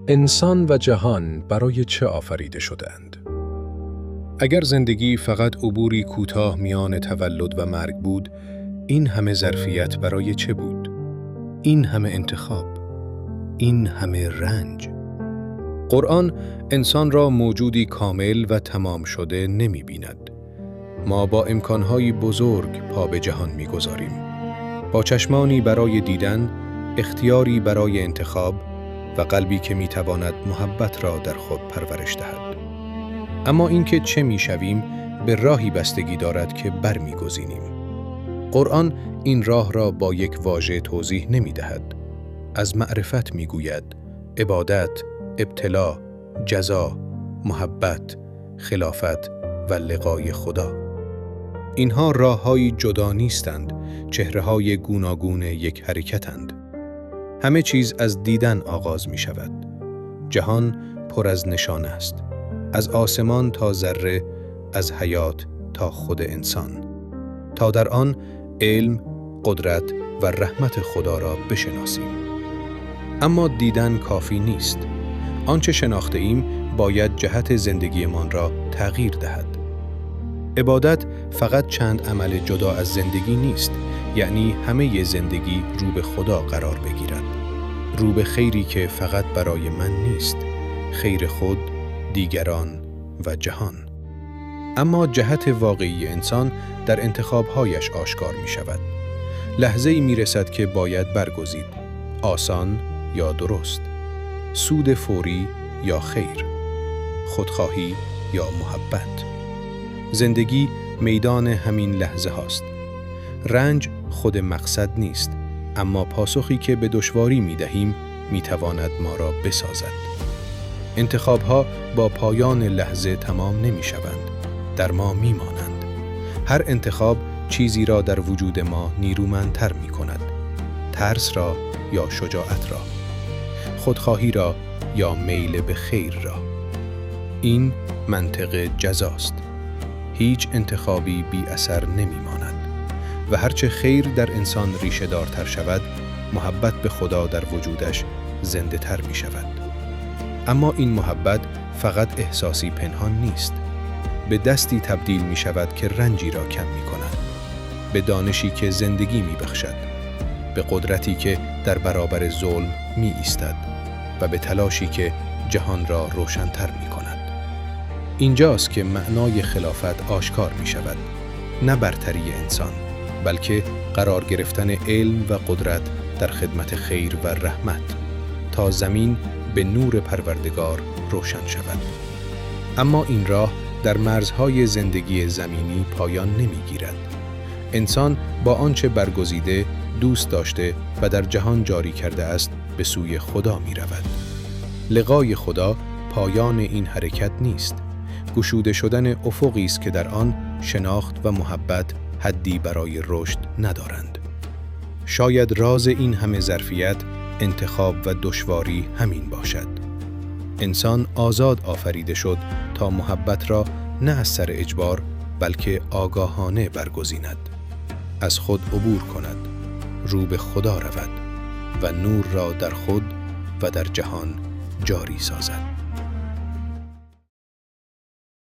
انسان و جهان برای چه آفریده شدند؟ اگر زندگی فقط عبوری کوتاه میان تولد و مرگ بود، این همه ظرفیت برای چه بود؟ این همه انتخاب، این همه رنج. قرآن انسان را موجودی کامل و تمام شده نمی بیند. ما با امکانهای بزرگ پا به جهان می گذاریم. با چشمانی برای دیدن، اختیاری برای انتخاب و قلبی که می تواند محبت را در خود پرورش دهد. اما اینکه چه می شویم به راهی بستگی دارد که برمی‌گزینیم. قرآن این راه را با یک واژه توضیح نمی دهد. از معرفت می گوید، عبادت، ابتلا، جزا، محبت، خلافت و لقای خدا. اینها راه‌هایی جدا نیستند، چهره‌های گوناگون یک حرکتند. همه چیز از دیدن آغاز می شود. جهان پر از نشانه است. از آسمان تا ذره، از حیات تا خود انسان. تا در آن علم، قدرت و رحمت خدا را بشناسیم. اما دیدن کافی نیست. آنچه شناخته ایم باید جهت زندگیمان را تغییر دهد. عبادت فقط چند عمل جدا از زندگی نیست، یعنی همه زندگی رو به خدا قرار بگیرد. رو به خیری که فقط برای من نیست، خیر خود، دیگران و جهان. اما جهت واقعی انسان در انتخابهایش آشکار می شود. لحظه‌ای می رسد که باید برگزید، آسان یا درست، سود فوری یا خیر، خودخواهی یا محبت. زندگی میدان همین لحظه هاست. رنج خود مقصد نیست، اما پاسخی که به دشواری می دهیم می تواند ما را بسازد. انتخابها با پایان لحظه تمام نمی شوند، در ما می مانند. هر انتخاب چیزی را در وجود ما نیرومندتر می کند. ترس را یا شجاعت را، خودخواهی را یا میل به خیر را. این منطق جزاست. هیچ انتخابی بی اثر نمی ماند و هرچه خیر در انسان ریشه دارتر شود، محبت به خدا در وجودش زنده تر می شود. اما این محبت فقط احساسی پنهان نیست. به دستی تبدیل می شود که رنجی را کم می کند. به دانشی که زندگی می بخشد. به قدرتی که در برابر ظلم می ایستد و به تلاشی که جهان را روشن‌تر می کند. اینجاست که معنای خلافت آشکار می شود. نه برتری انسان، بلکه قرار گرفتن علم و قدرت در خدمت خیر و رحمت، تا زمین به نور پروردگار روشن شود. اما این راه در مرزهای زندگی زمینی پایان نمی‌گیرد. انسان با آنچه برگزیده، دوست داشته و در جهان جاری کرده است به سوی خدا می‌رود. لقای خدا پایان این حرکت نیست. گشوده شدن افقی است که در آن شناخت و محبت حدی برای رشد ندارند. شاید راز این همه ظرفیت، انتخاب و دشواری همین باشد. انسان آزاد آفریده شد تا محبت را نه از سر اجبار بلکه آگاهانه برگزیند. از خود عبور کند، رو به خدا رود و نور را در خود و در جهان جاری سازد.